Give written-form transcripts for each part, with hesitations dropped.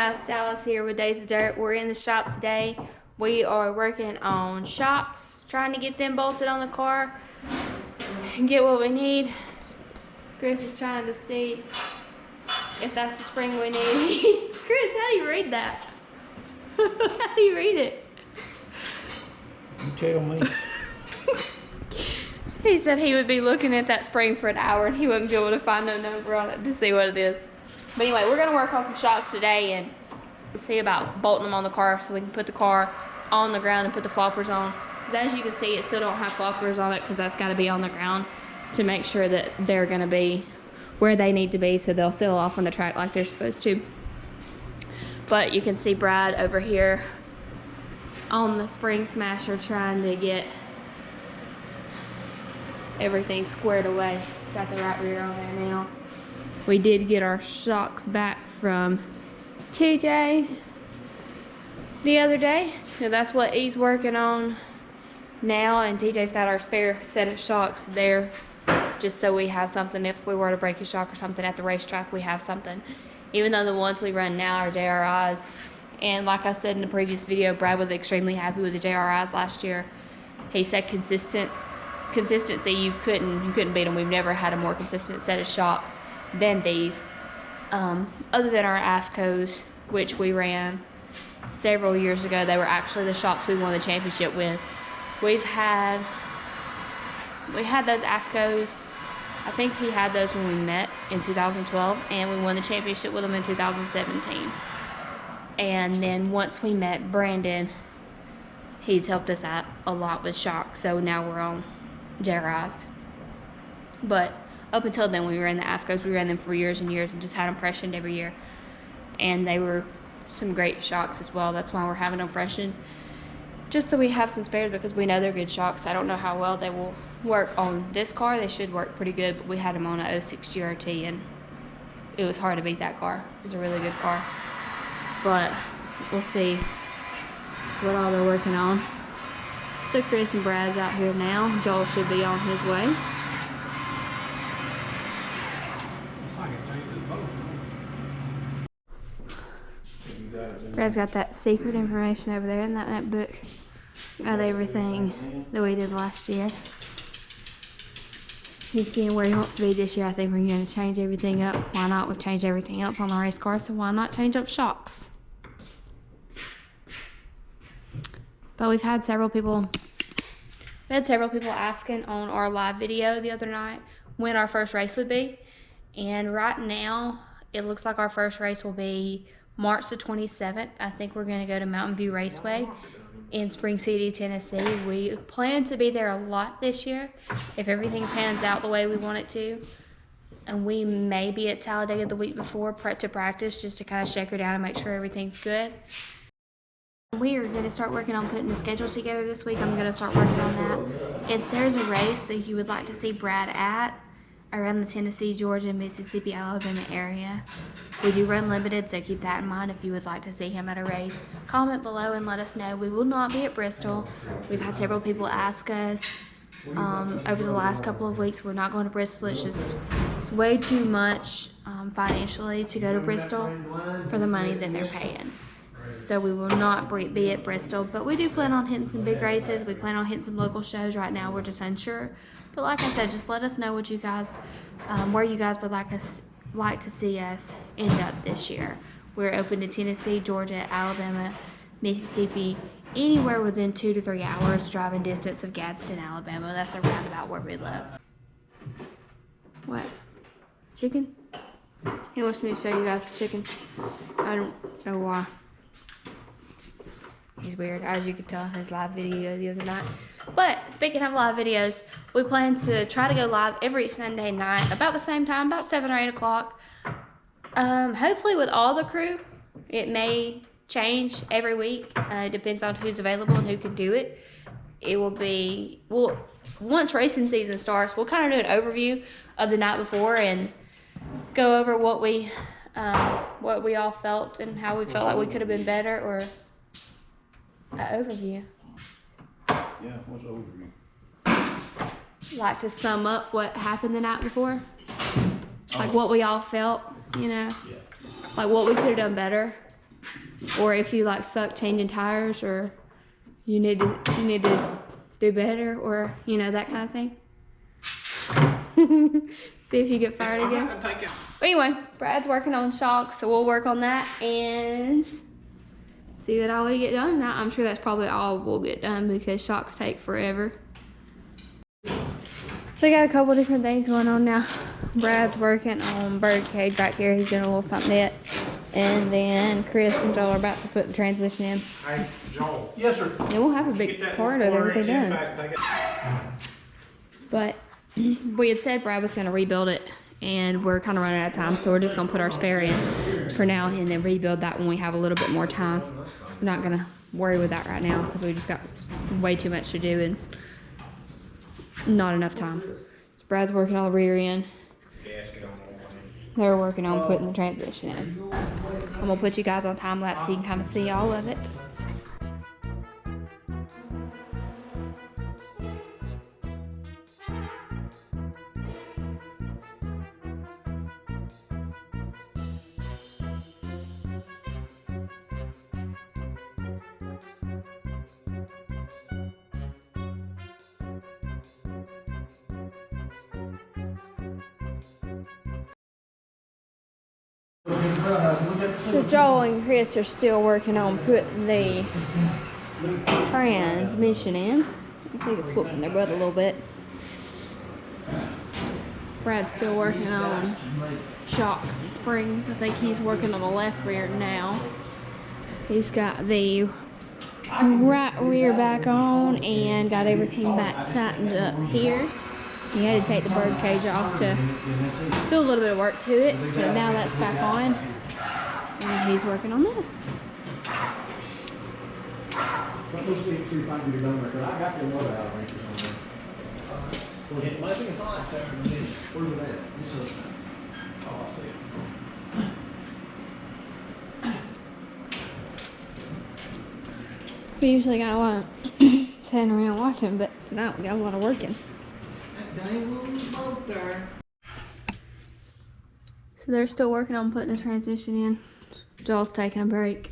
guys, Dallas here with Days of Dirt. We're in the shop today. We are working on shocks, trying to get them bolted on the car and get what we need. Chris is trying to see if that's the spring we need. Chris, how do you read that? How do you read it? You tell me. He said he would be looking at that spring for an hour and he wouldn't be able to find no number on it to see what it is. But anyway, we're gonna work on some shocks today and see about bolting them on the car so we can put the car on the ground and put the floppers on. Because as you can see, it still don't have floppers on it because that's gotta be on the ground to make sure that they're gonna be where they need to be so they'll seal off on the track like they're supposed to. But you can see Brad over here on the spring smasher trying to get everything squared away. Got the right rear on there now. We did get our shocks back from TJ the other day. So that's what he's working on now, and TJ's got our spare set of shocks there just so we have something if we were to break a shock or something at the racetrack. We have something, even though the ones we run now are JRIs. And like I said in the previous video, Brad was extremely happy with the JRIs last year. He said consistency, you couldn't beat them. We've never had a more consistent set of shocks than these, other than our AFCOs, which we ran several years ago. They were actually the shocks we won the championship with. We had those AFCOs. I think he had those when we met in 2012, and we won the championship with them in 2017. And then once we met Brandon, he's helped us out a lot with shocks, so now we're on JRIs. But up until then, we ran the AFCOs. We ran them for years and years and just had them freshened every year. And they were some great shocks as well. That's why we're having them freshened, just so we have some spares, because we know they're good shocks. I don't know how well they will work on this car. They should work pretty good, but we had them on a 06 GRT, and it was hard to beat that car. It was a really good car. But we'll see what all they're working on. So Chris and Brad's out here now. Joel should be on his way. Brad's got that secret information over there in that book of everything that we did last year. He's seeing where he wants to be this year. I think we're going to change everything up. Why not? We've changed everything else on the race car, so why not change up shocks? But we've had several people asking on our live video the other night when our first race would be. And right now, it looks like our first race will be March the 27th. I think we're going to go to Mountain View Raceway in Spring City, Tennessee. We plan to be there a lot this year if everything pans out the way we want it to. And we may be at Talladega the week before to practice, just to kind of shake her down and make sure everything's good. We are going to start working on putting the schedules together this week. I'm going to start working on that. If there's a race that you would like to see Brad at around the Tennessee, Georgia, Mississippi, Alabama area, we do run limited, so keep that in mind. If you would like to see him at a race, comment below and let us know. We will not be at Bristol. We've had several people ask us over the last couple of weeks. We're not going to Bristol. It's way too much financially to go to Bristol for the money that they're paying. So we will not be at Bristol, but we do plan on hitting some big races. We plan on hitting some local shows. Right now we're just unsure, but like I said, just let us know what you guys, where you guys would like to see us end up this year. We're open to Tennessee, Georgia, Alabama, Mississippi, anywhere within 2 to 3 hours driving distance of Gadsden, Alabama. That's around about where we live. What? Chicken? He wants me to show you guys the chicken. I don't know why. He's weird, as you could tell in his live video the other night. But speaking of live videos, we plan to try to go live every Sunday night about the same time, about 7 or 8 o'clock. Hopefully with all the crew. It may change every week. It depends on who's available and who can do it. It will be, once racing season starts, we'll kind of do an overview of the night before and go over what we all felt and how we felt like we could have been better, or an overview. Yeah, what's the overview? Like to sum up what happened the night before. Like what we all felt, you know? Yeah. Like what we could have done better. or if you like suck changing tires, or you need to do better, or you know, that kind of thing. See if you get fired again. But anyway, Brad's working on shocks, so we'll work on that and see what all we get done. Now, I'm sure that's probably all we'll get done because shocks take forever. So we got a couple different things going on now. Brad's working on bird cage back here. He's doing a little something yet. And then Chris and Joel are about to put the transmission in. Hey, Joel. Yes, sir. And we'll have a big part of everything done. But we had said Brad was going to rebuild it, and we're kind of running out of time, so we're just going to put our spare in for now and then rebuild that when we have a little bit more time. We're not going to worry with that right now because we just got way too much to do and not enough time. So Brad's working on the rear end. They're working on putting the transmission in. I'm going to put you guys on time lapse so you can kind of see all of it. So Joel and Chris are still working on putting the transmission in. I think it's whooping their butt a little bit. Brad's still working on shocks and springs. I think he's working on the left rear now. He's got the right rear back on and got everything back tightened up here. He had to take the bird cage off to do a little bit of work to it. So now that's back on. And he's working on this. We usually got a lot of sitting around watching, but tonight we got a lot of working. So they're still working on putting the transmission in. Joel's taking a break.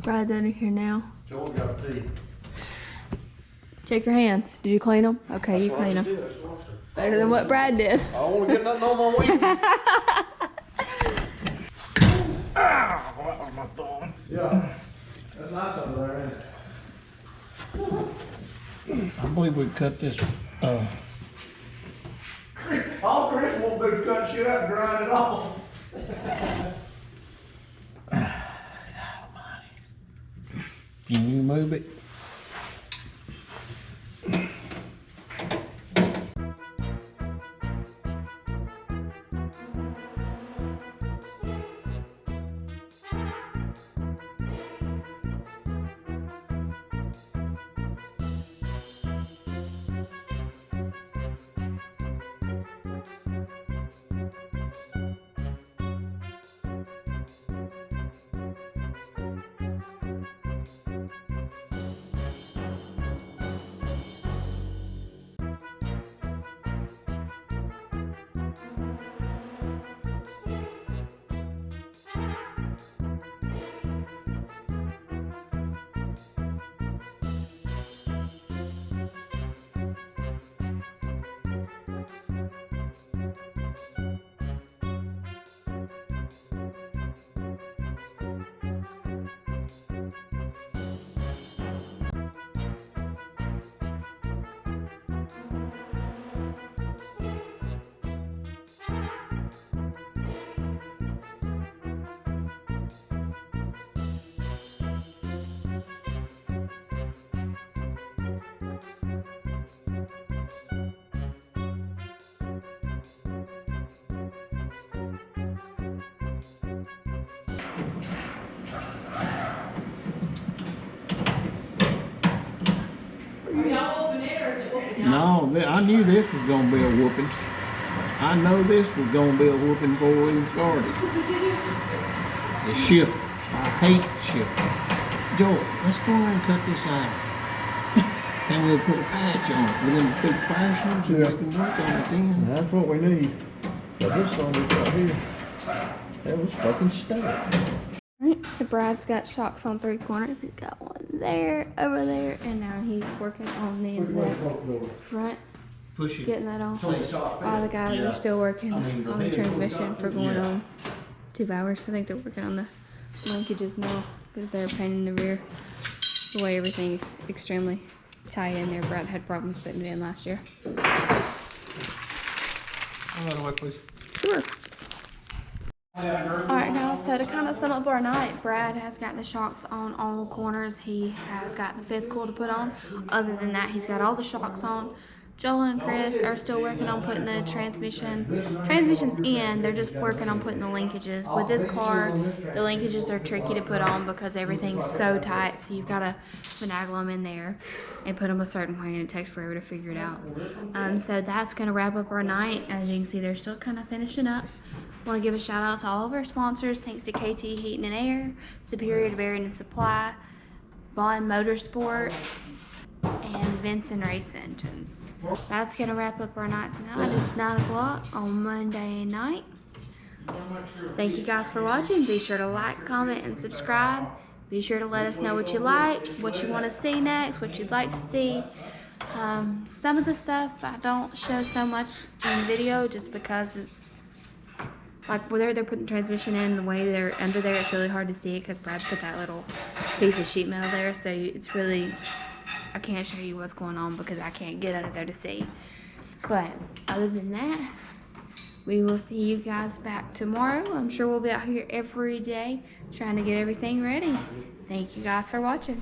Brad's under here now. Joel got tea. Check your hands. Did you clean them? Okay, you clean them. Better than what Brad did. I don't want to get nothing on my weed. Ah, that was my thumb. Yeah, that's nice over there. I believe we cut this. All Chris won't do is cut shit up and grind it off. Can you move it? No, I knew this was gonna be a whooping. I know this was gonna be a whooping before we even started. The shift. I hate shift. Joel, let's go ahead and cut this out. And we'll put a patch on it with them big fasteners and we can work on it then. That's what we need. But this one we got here, that was fucking stuck. Right. So Brad's got shocks on 3 corners. He's got one there, over there, and now he's working on the front, Push it. getting that on. All the guys are still working on the transmission for going on 2 hours. I think they're working on the linkages now because they're painting the rear. The way everything is extremely tight in there. Brad had problems putting it in last year. Way, please. Sure. Alright guys, so to kind of sum up our night, Brad has got the shocks on all corners. He has got the 5th coil to put on. Other than that, he's got all the shocks on. Joel and Chris are still working on putting the transmissions in. They're just working on putting the linkages. With this car, the linkages are tricky to put on because everything's so tight, so you've got to finagle them in there and put them a certain way, and it takes forever to figure it out. So that's going to wrap up our night. As you can see, they're still kind of finishing up. I want to give a shout out to all of our sponsors. Thanks to KT Heating and Air, Superior Bearing and Supply, Vaughn Motorsports, and Vinson Race Engines. That's going to wrap up our night tonight. It's 9 o'clock on Monday night. Thank you guys for watching. Be sure to like, comment, and subscribe. Be sure to let us know what you like, what you want to see next, what you'd like to see. Some of the stuff I don't show so much in video just because it's like whether they're putting the transmission in, the way they're under there, it's really hard to see it because Brad put that little piece of sheet metal there, so it's really, I can't show you what's going on because I can't get under there to see. But other than that, we will see you guys back tomorrow. I'm sure we'll be out here every day trying to get everything ready. Thank you guys for watching.